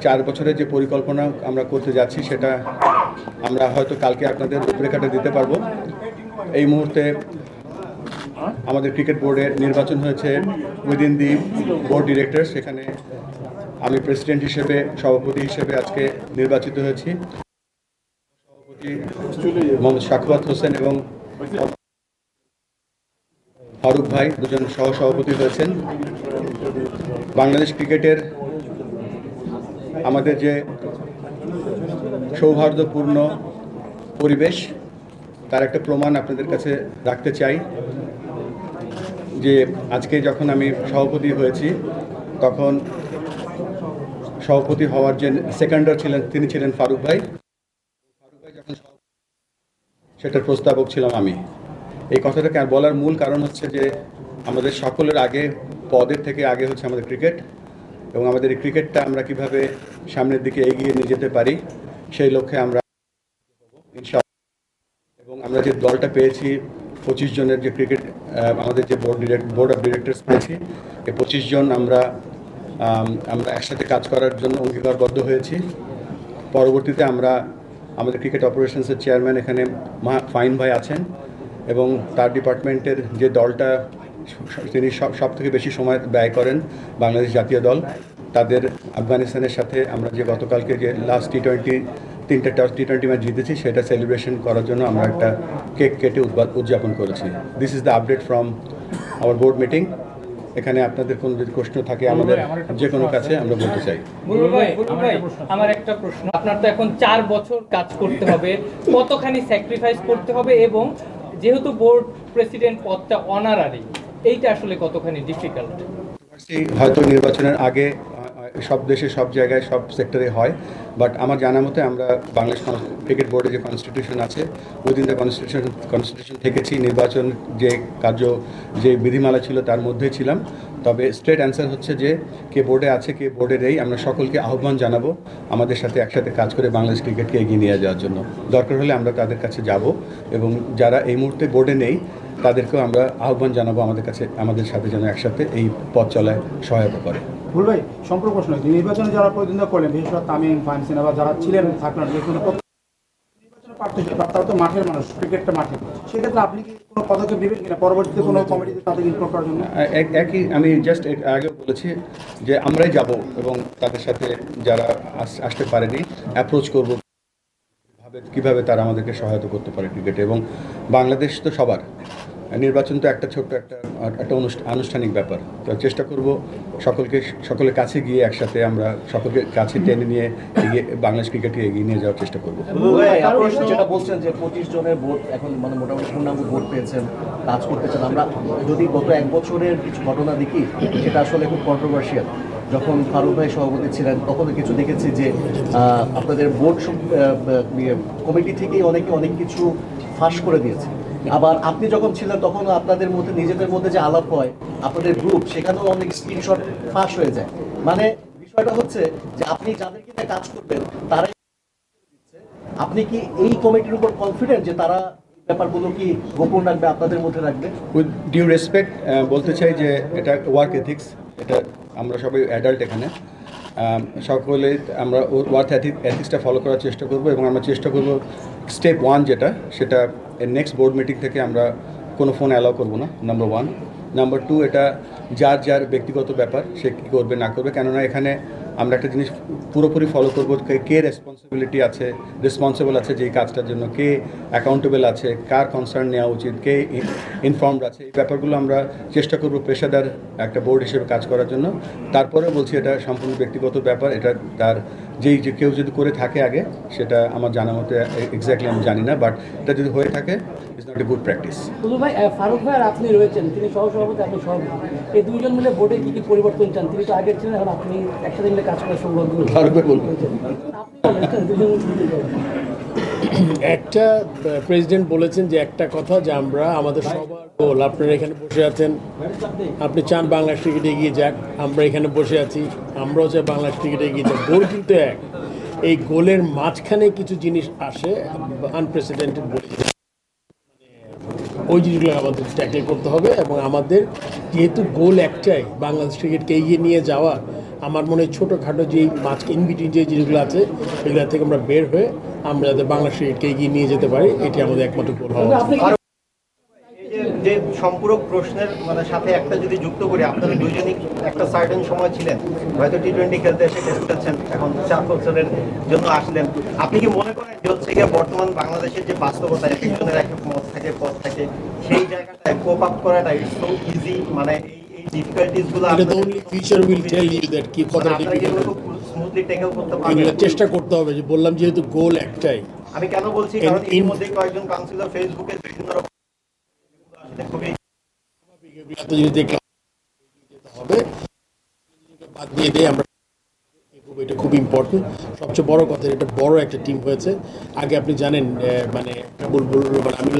4 বছরের যে পরিকল্পনা আমরা করতে যাচ্ছি সেটা আমরা হয়তো কালকে আপনাদের রূপরেখাটা দিতে পারবো। এই মুহূর্তে আমাদের ক্রিকেট বোর্ডের নির্বাচন হয়েছে উইদিন দি বোর্ড ডিরেক্টর। সেখানে আমি প্রেসিডেন্ট হিসেবে, সভাপতি হিসেবে আজকে নির্বাচিত হয়েছি। সভাপতি মোহাম্মদ শাকওয়াত হোসেন এবং ফারুক ভাই দুজন সহসভাপতি হয়েছেন। বাংলাদেশ ক্রিকেটের আমাদের যে সৌহার্দ্যপূর্ণ পরিবেশ, তার একটা প্রমাণ আপনাদের কাছে রাখতে চাই যে আজকে যখন আমি সভাপতি হয়েছি তখন সভাপতি হওয়ার যে সেকেন্ডার ছিলেন তিনি ছিলেন ফারুক ভাই। ফারুক ভাই যখন সেটার প্রস্তাবক ছিলাম আমি। এই কথাটাকে বলার মূল কারণ হচ্ছে যে আমাদের সকলের আগে, পদের থেকে আগে হচ্ছে আমাদের ক্রিকেট, এবং আমাদের এই ক্রিকেটটা আমরা কিভাবে সামনের দিকে এগিয়ে নিয়ে যেতে পারি সেই লক্ষ্যে আমরা ইনশাআল্লাহ, এবং আমরা যে দলটা পেয়েছি 25 জনের যে ক্রিকেট আমাদের যে বোর্ড অফ ডিরেক্টরস পেয়েছি, এই 25 জন আমরা একসাথে কাজ করার জন্য অঙ্গীকারবদ্ধ হয়েছি। পরবর্তীতে আমরা আমাদের ক্রিকেট অপারেশনসের চেয়ারম্যান এখানে ফাইন ভাই আছেন, এবং তার ডিপার্টমেন্টের যে দলটা তিনি সব থেকে বেশি সময় ব্যয় করেন, বাংলাদেশ জাতীয় দল, তাদের আফগানিস্তানের সাথে আমরা যে গতকালকে যে লাস্ট তিনটা টি-20 ম্যাচ জিতেছি সেটা সেলিব্রেশন করার জন্য আমরা একটা কেক কেটে উদযাপন করেছি। This is the update from our board meeting. এখানে আপনাদের কোনো যদি প্রশ্ন থাকে আমাদের যে কোনো কাছে আমরা বলতে চাই। আমার একটা প্রশ্ন, আপনার তো এখন 4 বছর কাজ করতে হবে, কতখানি স্যাক্রিফাইস করতে হবে, এবং যেহেতু বোর্ড প্রেসিডেন্ট পদটা অনারারি, এইটা আসলে কতখানি ডিফিকাল্ট? হয়তো নির্বাচনের আগে সব দেশে, সব জায়গায়, সব সেক্টরে হয়, বাট আমার জানা মতে আমরা বাংলাদেশ ক্রিকেট বোর্ডে যে কনস্টিটিউশন আছে, উইদিন দ্য কনস্টিটিউশন থেকেছি। নির্বাচন যে বিধিমালা ছিল তার মধ্যেই ছিলাম। তবে স্ট্রেট অ্যান্সার হচ্ছে যে কে বোর্ডে আছে, কে বোর্ডে নেই, আমরা সকলকে আহ্বান জানাবো আমাদের সাথে একসাথে কাজ করে বাংলাদেশ ক্রিকেটকে এগিয়ে নিয়ে যাওয়ার জন্য। দরকার হলে আমরা তাদের কাছে যাব, এবং যারা এই মুহূর্তে বোর্ডে নেই তাদেরকেও আমরা আহ্বান জানাবো আমাদের সাথে যেন একসাথে এই পথ চলায় সহায়তা করে। ভুল ভাই, সম্পর্ক প্রশ্ন, নির্বাচনে যারা প্রতিদ্বন্দ্বিতা করলেন, বিশেষ করে তামিম, ফাহিম বা যারা ছিলেন থাকলেন, নির্বাচনে প্রার্থী তারা তো মাঠের মানুষ, ক্রিকেটটা মাঠে, সেক্ষেত্রে আপনি কি কোনো পদক্ষেপ নেবেন কিনা পরবর্তীতে কোনো কমিটিতে তাদের ইনভলভ করার জন্য? একই, আমি জাস্ট আগেও বলেছি যে আমরাই যাব এবং তাদের সাথে যারা আসতে পারেনি অ্যাপ্রোচ করব কিভাবে তারা আমাদেরকে সহায়তা করতে পারে ক্রিকেটে। এবং বাংলাদেশ তো সবার, নির্বাচন তো একটা ছোট্ট একটা আনুষ্ঠানিক ব্যাপার। তো চেষ্টা করব সকলের কাছে গিয়ে একসাথে আমরা সকলকে কাছে টেনে নিয়ে এগিয়ে বাংলাদেশ ক্রিকেটকে এগিয়ে নিয়ে যাওয়ার চেষ্টা করব। যেটা বলছেন যে 25 জনের ভোট এখন মানে মোটামুটি পূর্ণাঙ্গ ভোট পেয়েছেন, কাজ করতেছেন। আমরা যদি গত 1 বছরের কিছু ঘটনা দেখি, সেটা আসলে খুব কন্ট্রোভার্সিয়াল। যখন ফারুক ভাই সভাপতি ছিলেন তখনও কিছু দেখেছি যে আপনাদের বোর্ড কমিটি থেকেই অনেক কিছু ফাঁস করে দিয়েছে। আবার আপনি যখন ছিলেন তখন আপনাদের মধ্যে নিজেদের মধ্যে যে আলাপ হয়, আপনাদের গ্রুপ, সেখানেও অনেক স্ক্রিনশট ফাঁস হয়ে যায়। মানে বিষয়টা হচ্ছে যে আপনি যাদেরকে নিয়ে কাজ করবেন তারাই দিচ্ছে। আপনি কি এই কমিটির উপর কনফিডেন্ট যে তারা ব্যাপারগুলো কি গোপন রাখবে, আপনাদের মধ্যে রাখবে? উইথ ডিউ রেসপেক্ট বলতে চাই যে এটা ওয়ার্ক এথিক্স, এটা আমরা সবাই অ্যাডাল্ট এখানে, সকলে আমরা ওয়ার্ক এথিক্সটা ফলো করার চেষ্টা করব, এবং আমরা চেষ্টা করব স্টেপ 1 যেটা, সেটা নেক্সট বোর্ড মিটিং থেকে আমরা কোনো ফোন অ্যালাউ করবো না, নাম্বার 1। নাম্বার 2, এটা যার ব্যক্তিগত ব্যাপার, সে কী করবে না করবে, কেননা এখানে আমরা একটা জিনিস পুরোপুরি ফলো করবো, কে রেসপন্সিবল আছে যেই কাজটার জন্য, কে অ্যাকাউন্টেবল আছে, কার কনসার্ন নেওয়া উচিত, কে ইনফর্মড আছে, এই ব্যাপারগুলো আমরা চেষ্টা করবো পেশাদার একটা বোর্ড হিসেবে কাজ করার জন্য। তারপরে বলছি এটা সম্পূর্ণ ব্যক্তিগত ব্যাপার, এটা তার যে কেউ যদি করে থাকে আগে, সেটা আমার জানা মতে এক্স্যাক্টলি আমি জানি না, বাট এটা যদি হয়ে থাকে it's not a good practice. ভাই, ফারুক ভাই আর আপনি রয়েছেন, তিনি সহসভাপতি, আপনি সভাপতি, এই দুইজন মিলে বোর্ডে কি কি পরিবর্তন চান? তিনি তো আগের ছিলেন, এখন আপনি একসাথে মিলে কাজ করার সৌভাগ্য। ফারুক ভাই বলবেন। একটা প্রেসিডেন্ট বলেছেন যে একটা কথা, যে আমরা আমাদের সবার গোল, আপনারা এখানে বসে আছেন, আপনি চান বাংলাদেশ ক্রিকেটে এগিয়ে যাক, আমরা এখানে বসে আছি, আমরাও চাই বাংলাদেশ ক্রিকেটে এগিয়ে যাক। গোল কিন্তু এক, এই গোলের মাঝখানে কিছু জিনিস আসে আনপ্রেসিডেন্টেড বলে, ওই জিনিসগুলো আমাদের ট্যাকেল করতে হবে। এবং আমাদের যেহেতু গোল একটাই, বাংলাদেশ ক্রিকেটকে এগিয়ে নিয়ে যাওয়া, আমার মনে হয় ছোটোখাটো যে মাছ ইনবিটুইন যে জিনিসগুলো আছে এগুলো থেকে আমরা বের হয়ে আমরা যাতে বাংলা ক্রিকেটকে এগিয়ে নিয়ে যেতে পারি এটি আমাদের একমাত্র গোল হওয়া উচিত। যে সম্পূরক প্রশ্নের মানে সাথে একটা যদি যুক্ত করি, আপনারা দুজনই একটা সার্টেন সময় ছিলেন, হয়তো টি20 খেলতে এসে টেস্ট খেলছেন, এখন 4 বছরের জন্য আসলেন। আপনি কি মনে করেন যে হচ্ছে গিয়ে বর্তমান বাংলাদেশের যে বাস্তবতা, এক একজনের এক এক মত থাকে, পথ থাকে, সেই জায়গাটায় কোপ আপ করাটা ইটস সো ইজি, মানে এই ডিফিকাল্টিস গুলো এটা তো only future will tell you that কি কতটা আপনারা কি difficult। এগুলো খুব স্মুথলি ট্যাকেল করতে এগুলো পারবেন? চেষ্টা করতে হবে, যে বললাম যেহেতু গোল একটাই। আমি কেন বলছি, কারণ in- এর মধ্যে কয়েকজন কাউন্সিলর ফেসবুকে বিভিন্ন রকম খুবই এত জিনিস দেখলাম যেতে হবে, বাদ দিয়ে দিয়ে আমরা এগোবো, এটা খুব ইম্পর্টেন্ট। সবচেয়ে বড় কথা, এটা বড় একটা টিম হয়েছে। আগে আপনি জানেন মানে বুলবুল আমি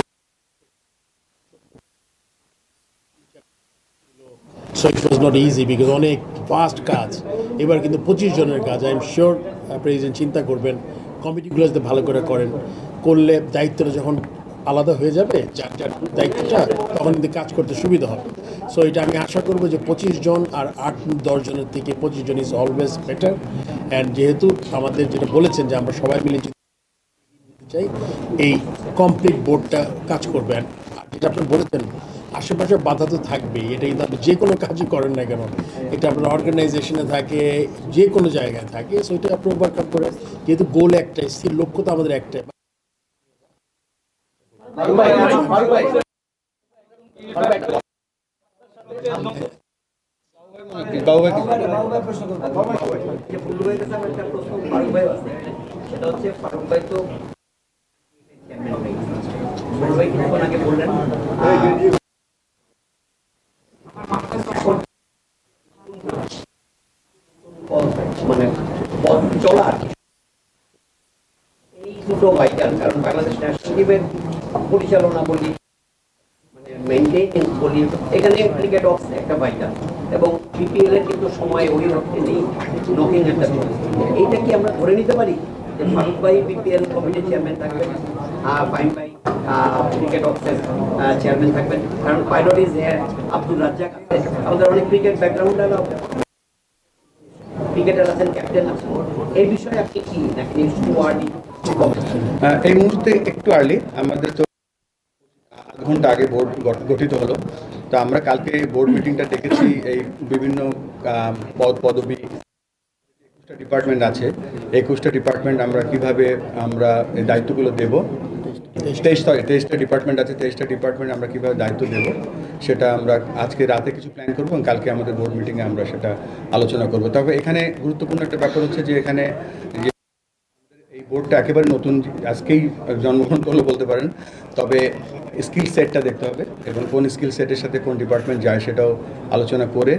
so it was not easy because অনেক ফাস্ট কাজ। এবার কিন্তু 25 জনের কাজ। আই এম শিওর প্রেসিডেন্ট চিন্তা করবেন, কমিটিগুলো যাতে ভালো করে করেন, করলে দায়িত্বটা যখন আলাদা হয়ে যাবে, যার যার দায়িত্বটা, তখন কিন্তু কাজ করতে সুবিধা হবে। সো এটা আমি আশা করবো যে 25 জন আর 8-10 জনের থেকে 25 জন ইজ অলওয়েজ বেটার। অ্যান্ড যেহেতু আমাদের যেটা বলেছেন যে আমরা সবাই মিলে চাই, এই কমপ্লিট বোর্ডটা কাজ করবেন। আর যেটা আপনি বলেছেন, আশেপাশে বাধা তো থাকবেই, এটা কিন্তু আপনি যে কোনো কাজই করেন না কেন, এটা আপনার অর্গানাইজেশনে থাকে, যে কোনো জায়গায় থাকে। সো এটা আপনি ওভারকাম করে, যেহেতু গোল একটাই, স্থির লক্ষ্য তো আমাদের একটাই। বাবু ভাই সেটা হচ্ছে ফারুক ভাই তো ফারুক ভাই কিছুক্ষণ আগে বললেন মানে পথ চলা এই দুটো ভাইটাল, কারণ বাংলাদেশ ন্যাশনাল টিমের পরিচালনা বলি, মানে মেইনটেনেন্স বলি, এখানে ক্রিকেট অফ একটা ভাইটাল, এবং বিপিএল এর কিন্তু সময় ওই রকম নেই, নকিং একটা পরিস্থিতি। এইটা কি আমরা ধরে নিতে পারি যে ফারুক ভাই বিপিএল কমিটির চেয়ারম্যান থাকবেন, ফাইন ভাই ক্রিকেট অফিসের চেয়ারম্যান থাকবেন, কারণ পাইলট ইজ আব্দুল রাজ্জাক আছে, আমাদের অনেক ক্রিকেট ব্যাকগ্রাউন্ড ক্রিকেটার আছেন, ক্যাপ্টেন আছেন, এই বিষয়ে আপনি কি নাকি এই মুহূর্তে একটু আর্লি, আমাদের তো আধ ঘন্টা আগে বোর্ড গঠিত হলো। তো আমরা কালকে বোর্ড মিটিংটা ডেকেছি। এই বিভিন্ন পদবি 21টা ডিপার্টমেন্ট আছে, 21টা ডিপার্টমেন্ট আমরা কিভাবে আমরা এই দায়িত্বগুলো দেব, 23টা ডিপার্টমেন্ট আছে, 23টা ডিপার্টমেন্ট আমরা কীভাবে দায়িত্ব দেব, সেটা আমরা আজকে রাতে কিছু প্ল্যান করবো এবং কালকে আমাদের বোর্ড মিটিংয়ে আমরা সেটা আলোচনা করব। তবে এখানে গুরুত্বপূর্ণ একটা ব্যাপার হচ্ছে যে এখানে এই বোর্ডটা একেবারে নতুন, আজকেই জন্মগ্রহণ করলো বলতে পারেন। তবে স্কিল সেটটা দেখতে হবে এবং কোন স্কিল সেটের সাথে কোন ডিপার্টমেন্ট যায় সেটাও আলোচনা করে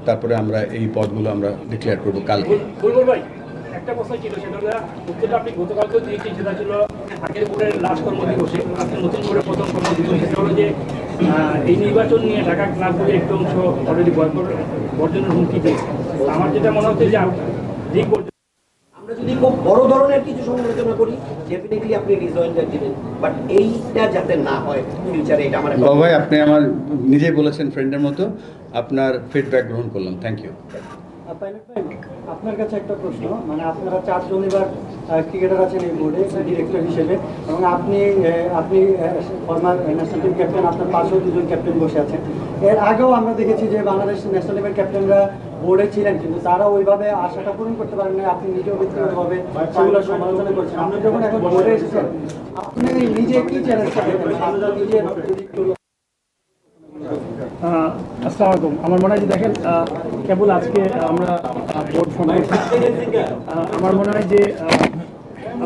তারপরে আমরা এই পদগুলো আমরা ডিক্লেয়ার করবো কালকে। বুলবুল ভাই, একটা প্রশ্ন ছিল, সেটা হলো উত্তরটা আপনি গতকালকেও দিয়েছেন, সেটা ছিল আগের বোর্ডের লাস্ট কর্মদিবসে, আপনি নতুন বোর্ডের প্রথম কর্মদিবস, সেটা হলো যে এই নির্বাচন নিয়ে ঢাকা ক্লাবগুলির একটু অংশ অলরেডি বর্জনের হুমকি দিয়েছে। আমার যেটা মনে হচ্ছে যে যেই আমরা যদি খুব বড় ধরনের কিছু সমালোচনা করি, ডেফিনেটলি আপনি রিজয়েন্টার দিবেন, বাট এইটা যাতে না হয় ফিউচারে, এটা আমার বাবু ভাই, আপনি আমার নিজেই বলেছেন ফ্রেন্ডের মতো, আপনার ফিডব্যাক গ্রহণ করলাম, থ্যাংক ইউ। পাইলট ভাই, আপনার কাছে একটা প্রশ্ন, মানে আপনারা 4 জন এবার ক্রিকেটার আছেন এই বোর্ডে ডিরেক্টর হিসেবে, এবং আপনি ফরমার ন্যাশনাল টিম ক্যাপ্টেন, আপনার পাশেও 2জন ক্যাপ্টেন বসে আছেন। এর আগেও আমরা দেখেছি যে বাংলাদেশ ন্যাশনাল টিমের ক্যাপ্টেনরা বোর্ডে ছিলেন, কিন্তু তারা ওইভাবে আশাটা পূরণ করতে পারেন না। আপনি নিজেও ব্যক্তিগতভাবে সেগুলো সমালোচনা করছেন। আপনি যখন এখন বোর্ডে এসেছেন, আপনি নিজে কি চ্যালেঞ্জটা দেখেন, আপনার নিজের আসসালামু আলাইকুম। আমার মনে হয় যে দেখেন, কেবল আজকে আমরা বোর্ড ফর্ম করছি, আমার মনে হয় যে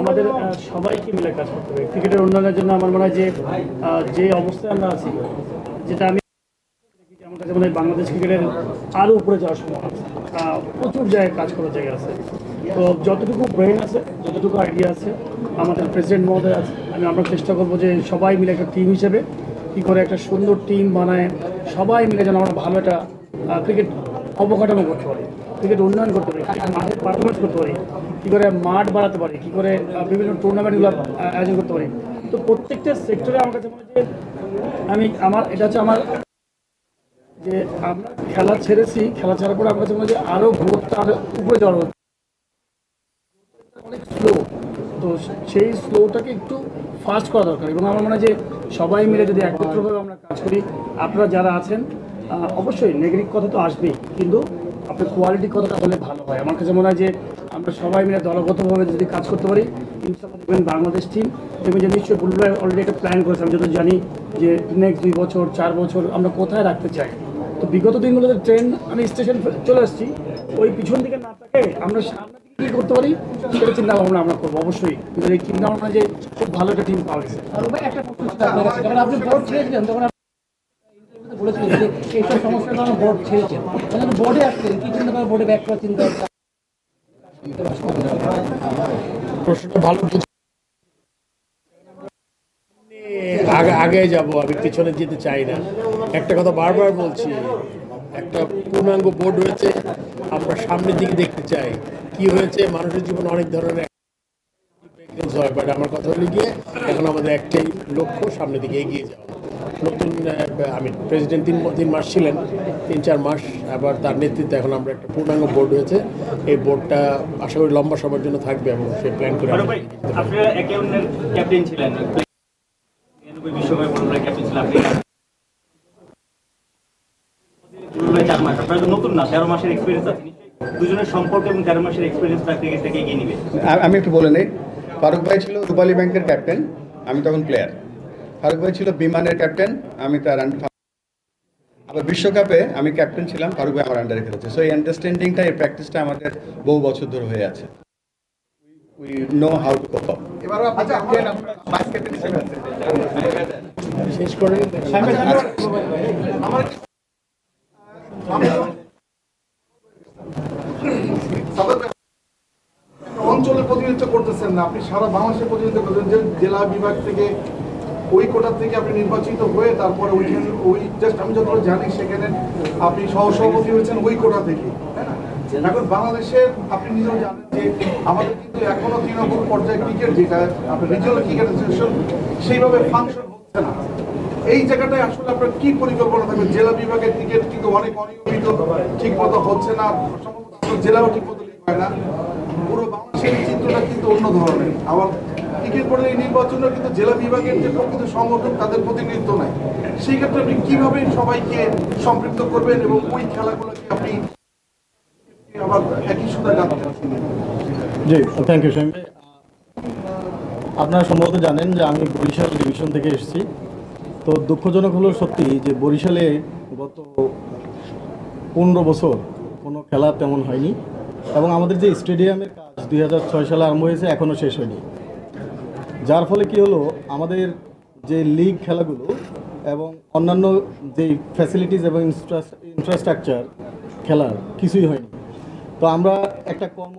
আমাদের সবাইকে মিলে কাজ করতে হবে ক্রিকেটের উন্নয়নের জন্য। আমার মনে হয় যে অবস্থায় আমরা আছি, যেটা আমি আমার কাছে মনে হয় বাংলাদেশ ক্রিকেটের আরও উপরে যাওয়ার সময় আছে, প্রচুর জায়গায় কাজ করার জায়গা আছে। তো যতটুকু ব্রেন আছে, যতটুকু আইডিয়া আছে, আমাদের প্রেসিডেন্ট মহোদয় আছে, আমরা চেষ্টা করবো যে সবাই মিলে একটা টিম হিসেবে কী করে একটা সুন্দর টিম বানায়, সবাই মিলে যেন আমরা ভালো একটা ক্রিকেট অবকাঠামো করতে পারি, ক্রিকেট উন্নয়ন করতে পারি, মাঠের পারফরমেন্স করতে পারি, কী করে মাঠ বাড়াতে পারি, কী করে বিভিন্ন টুর্নামেন্টগুলো আয়োজন করতে পারি। তো প্রত্যেকটা সেক্টরে আমার কাছে মনে হয় যে এটা হচ্ছে আমার যে আমরা খেলা ছেড়েছি, খেলা ছাড়ার পরে আমরা মনে হয় যে আরও ভোটটার উপরে যাওয়ার অনেক স্লো, তো সেই স্লোটাকে একটু ফাস্ট করা দরকার। এবং আমার মনে হয় যে সবাই মিলে যদি একত্রভাবে আমরা কাজ করি, আপনারা যারা আছেন অবশ্যই নেগেটিভ কথা তো আসবেই, কিন্তু আপনার কোয়ালিটি কথাটা হলে ভালো হয়। আমার কাছে মনে হয় যে আমরা সবাই মিলে দলগতভাবে যদি কাজ করতে পারি, ইনশাআল্লাহ দেখবেন বাংলাদেশ টিম দেখবেন যে নিশ্চয়ই বুলবুল ভাই অলরেডি একটা প্ল্যান করেছে। আমি যত জানি যে নেক্সট 2 বছর 4 বছর আমরা কোথায় রাখতে চাই। তো বিগত দিনগুলোতে ট্রেন আমি স্টেশন চলে আসছি, ওই পিছন দিকে না থাকে আমরা সামনে দিকে কী করতে পারি সেটা চিন্তা ভাবনা আমরা করবো অবশ্যই। কিন্তু এই চিন্তা ভাবনা যে খুব ভালো একটা টিম পাওয়া গেছে। আপনি বোর্ড ছেড়েছিলেন তখন বলেছিলেন যে এইসব সমস্যার কারণে বোর্ড ছেড়েছেন, বোর্ডে আসছেন কি চিন্তা করে বোর্ডে ব্যাক করার চিন্তা? প্রশ্নটা ভালো, আগে যাব, আমি পিছনে যেতে চাই না। একটা কথা বারবার বলছি, একটা পূর্ণাঙ্গ বোর্ড হয়েছে, আমরা সামনের দিকে দেখতে চাই। কি হয়েছে, মানুষের জীবনে অনেক ধরনের হয়, বাট আমার কথা হলে গিয়ে এখন আমাদের একটাই লক্ষ্য, সামনের দিকে এগিয়ে যাওয়া। নতুন আমি প্রেসিডেন্ট 3 মাস ছিলেন, 3-4 মাস, আবার তার নেতৃত্বে এখন আমরা একটা পূর্ণাঙ্গ বোর্ড হয়েছে। এই বোর্ডটা আশা করি লম্বা সময়ের জন্য থাকবে এবং সেই প্ল্যান করে আপনারা একে অন্যের ক্যাপ্টেন ছিলেন, বিশ্বকাপে ক্যাপ্টেন ছিলেন আপনি, 4 মাস, আপনারা তো নতুন না, 13 মাসের এক্সপিরিয়েন্স আছে, দুজনের সম্পর্ক এবং 13 মাসের এক্সপিরিয়েন্স ক্রিকেটটাকে এগিয়ে নিবে। আমি একটু বলে নেই, ফারুক ভাই ছিল রূপালী ব্যাংকের ক্যাপ্টেন, আমি তখন প্লেয়ার। ফারুক ভাই ছিল বিমানের ক্যাপ্টেন, আমি তার আবার বিশ্বকাপে আমি ক্যাপ্টেন ছিলাম, ফারুক ভাই আমার আন্ডারে খেলেছে। সো এই আন্ডারস্ট্যান্ডিংটা, এই প্র্যাকটিসটা আমাদের বহু বছর ধরে হয়ে আছে। We know how to cope up. এবারও আপনি ক্যাপ্টেন, আপনার ভাইস ক্যাপ্টেন হিসেবে আছেন। শেষ করে আমার অঞ্চলের প্রতিনিধিত্ব করতেছেন না, আপনি সারা বাংলাদেশের প্রতিনিধিত্ব করতেন। যে জেলা বিভাগ থেকে ওই কোটা থেকে আপনি নির্বাচিত হয়ে তারপরে ওইখানে ওই জাস্ট আমি যতটা জানি সেখানে আপনি সহসভাপতি হয়েছেন ওই কোটা থেকে, তাই না? এখন বাংলাদেশের আপনি নিজেও জানেন যে আমাদের কিন্তু এখনো তৃণমূল পর্যায়ে ক্রিকেট, যেটা আপনার রিজিওনাল ক্রিকেট অ্যাসোসিয়েশন, সেইভাবে ফাংশন হচ্ছে না। এই জায়গাটায় আসলে আপনার কি পরিকল্পনা থাকবে? জেলা বিভাগের ক্রিকেট কিন্তু অনেক অনিয়মিত, ঠিক মতো হচ্ছে না, সম্ভবত জেলাও ঠিক মতো লিগ হয় না। পুরো বাংলাদেশের চিত্রটা কিন্তু অন্য ধরনের। আবার ক্রিকেট বোর্ডের এই নির্বাচনে কিন্তু জেলা বিভাগের যে প্রকৃত সংগঠন, তাদের প্রতিনিধিত্ব নাই। সেই ক্ষেত্রে আপনি কিভাবে সবাইকে সম্পৃক্ত করবেন এবং ওই খেলাগুলোকে আপনি আবার একই সুতায় গাঁথতে? জি, থ্যাংক ইউ শামীম ভাই। আপনারা সম্ভবত জানেন যে আমি বরিশাল ডিভিশন থেকে এসেছি। তো দুঃখজনক হলো সত্যি যে বরিশালে গত 15 বছর কোনো খেলা তেমন হয়নি, এবং আমাদের যে স্টেডিয়ামের কাজ 2006 সালে আরম্ভ হয়েছে, এখনও শেষ হয়নি। যার ফলে কি হলো, আমাদের যে লিগ খেলাগুলো এবং অন্যান্য যে ফ্যাসিলিটিস এবং ইনফ্রাস্ট্রাকচার খেলার কিছুই হয়নি। তো আমরা একটা কর্ম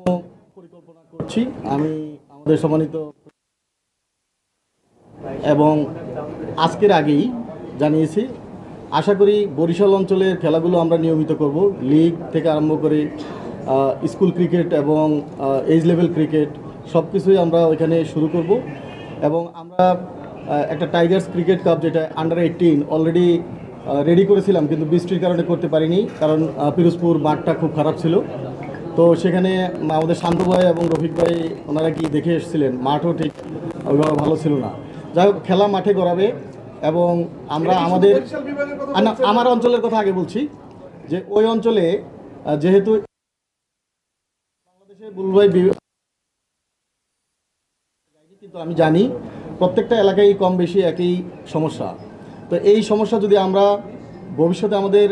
পরিকল্পনা করছি, আমি আমাদের সম্মানিত এবং আজকের আগেই জানিয়েছি। আশা করি বরিশাল অঞ্চলের খেলাগুলো আমরা নিয়মিত করব, লিগ থেকে আরম্ভ করে স্কুল ক্রিকেট এবং এজ লেভেল ক্রিকেট সব কিছুই আমরা ওইখানে শুরু করব। এবং আমরা একটা টাইগার্স ক্রিকেট কাপ, যেটা আন্ডার 18 অলরেডি রেডি করেছিলাম, কিন্তু বৃষ্টির কারণে করতে পারিনি, কারণ পিরোজপুর মাঠটা খুব খারাপ ছিল। তো সেখানে আমাদের শান্ত ভাই এবং রফিক ভাই ওনারা কি দেখে এসেছিলেন, মাঠও ঠিক ওইভাবে ভালো ছিল না। যাই হোক, খেলা মাঠে গড়াবে। এবং আমরা আমাদের আমার অঞ্চলের কথা আগে বলছি, যে ওই অঞ্চলে যেহেতু বাংলাদেশে বুলবুল ভাই, কিন্তু আমি জানি প্রত্যেকটা এলাকায় কম বেশি একই সমস্যা। তো এই সমস্যা যদি আমরা ভবিষ্যতে আমাদের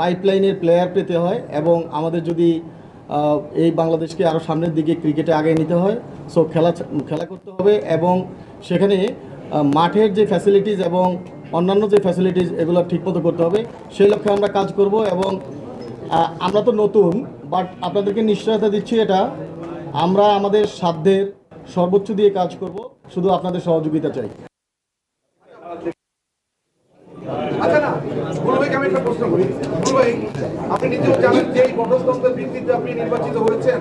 পাইপলাইনের প্লেয়ার পেতে হয় এবং আমাদের যদি এই বাংলাদেশকে আরও সামনের দিকে ক্রিকেটে আগে নিতে হয়, সো খেলা করতে হবে। এবং সেখানে মাঠের যে ফ্যাসিলিটিস এবং অন্যান্য যে ফ্যাসিলিটিস, এগুলো ঠিকমতো করতে হবে। সেই লক্ষ্যে আমরা কাজ করব। এবং আমরা তো নতুন, বাট আপনাদেরকে নিশ্চয়তা দিচ্ছি, এটা আমরা আমাদের সাধ্যের সর্বোচ্চ দিয়ে কাজ করব, শুধু আপনাদের সহযোগিতা চাই। আচ্ছা না, বুলবুল ভাইকে আমি একটা প্রশ্ন করি। বুলবুল ভাই, আপনি নিজেও জানেন যে এই গণতন্ত্রের ভিত্তিতে আপনি নির্বাচিত হয়েছেন।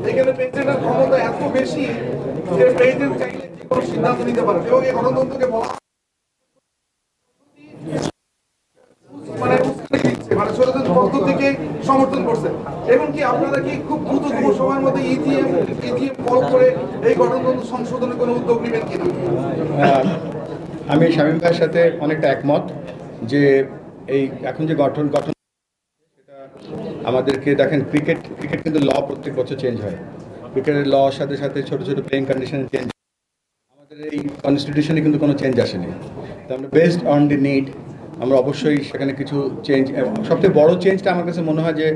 এখানে প্রেসিডেন্টের ক্ষমতা এত বেশি যে প্রেসিডেন্ট চাইলে যে কোনো সিদ্ধান্ত নিতে পারেন, এবং এই গণতন্ত্রকে বলা মানে সমর্থন করছেন। এখন কি আপনারা কি খুব দ্রুততম সময়ের মধ্যে ইজিএম কল করে এই গঠনতন্ত্র সংশোধনের কোনো উদ্যোগ নেবেন কিনা? আমি শামীম ভাইয়ের সাথে অনেকটা একমত যে এই এখন যে গঠন সেটা আমাদেরকে দেখেন, ক্রিকেট কিন্তু ল প্রত্যেক বছর চেঞ্জ হয়। ক্রিকেটের ল সাথে সাথে ছোট ছোট প্লেইং কন্ডিশন চেঞ্জ। আমাদের এই কনস্টিটিউশনে কিন্তু কোনো চেঞ্জ আসেনি। তো আমরা বেসড অন দি নিড আমরা অবশ্যই সেখানে কিছু চেঞ্জ, সবথেকে বড় চেঞ্জটা আমার কাছে মনে হয় যে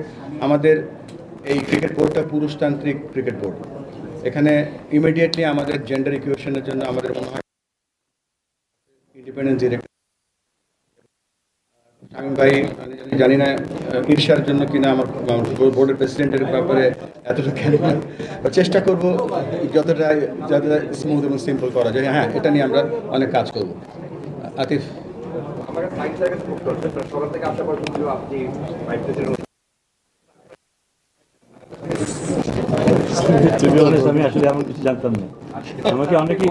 আমাদের এই ক্রিকেট বোর্ডটা পুরুষতান্ত্রিক ক্রিকেট বোর্ড। এখানে ইমিডিয়েটলি আমাদের জেন্ডার ইকুয়েশনের জন্য আমাদের মনে হয় ইন্ডিপেন্ডেন্ট ডিরেক্টর শামীম ভাই, জানি না ঈর্ষার জন্য কিনা আমার বোর্ডের প্রেসিডেন্টের ব্যাপারে এতটা কেন, চেষ্টা করব যতটা স্মুথ এবং সিম্পল করা যায়। হ্যাঁ, এটা নিয়ে আমরা অনেক কাজ করব। আতিফ, আমি আসলে এমন কিছু জানতাম না। আমাকে অনেকেই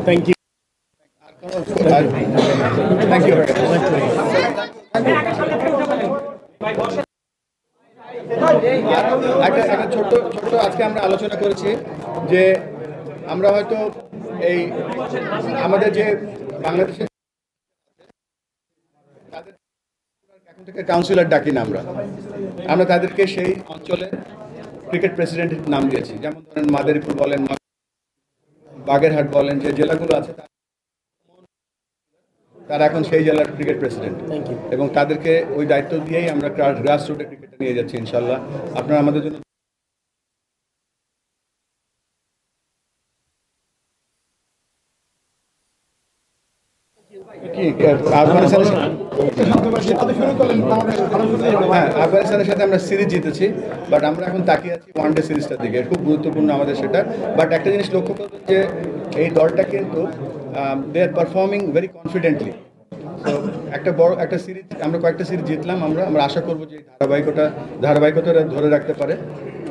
থ্যাংক ইউ। Thank you. একটা ছোট্ট আজকে আমরা আলোচনা করেছি যে আমরা হয়তো এই আমাদের যে বাংলাদেশের এখন থেকে কাউন্সিলর ডাকি না, আমরা তাদেরকে সেই অঞ্চলে ক্রিকেট প্রেসিডেন্টের নাম দিয়েছি। যেমন ধরেন মাদারীপুর বলেন, বাগেরহাট বলেন, যে জেলাগুলো আছে তারা এখন সেই জেলার ক্রিকেট প্রেসিডেন্ট, এবং তাদেরকে ওই দায়িত্ব দিয়েই আমরা গ্রাস রুটে ক্রিকেটে নিয়ে যাচ্ছি ইনশাল্লাহ। আপনারা আমাদের জন্য আফগানিস্তানের সাথে আমরা সিরিজ জিতেছি, বাট আমরা এখন তাকিয়ে আছি ওয়ানডে সিরিজটার দিকে। খুব গুরুত্বপূর্ণ আমাদের সেটা। বাট একটা জিনিস লক্ষ্য করবেন যে এই দলটা কিন্তু দে আর পারফর্মিং ভেরি কনফিডেন্টলি। তো একটা সিরিজ আমরা কয়েকটা সিরিজ জিতলাম। আমরা আশা করবো যে ধারাবাহিকতা ধরে রাখতে পারে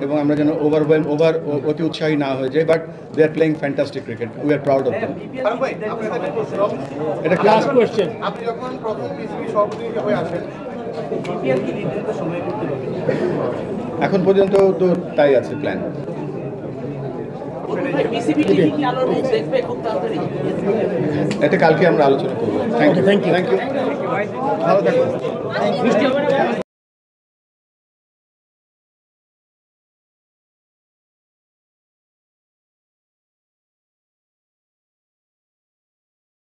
এবং আমরা যেন অতি উৎসাহী না হয়ে যায়। But they are playing fantastic cricket, we are proud of them. এটা ক্লাস কোয়েশ্চেন। আপনি যখন প্রথম বিসিবি সভাপতি হয়ে আসেন, এখন পর্যন্ত তো তাই আছে প্ল্যান। এটা কালকে আমরা আলোচনা করবো। Thank you. ভালো থাকুন।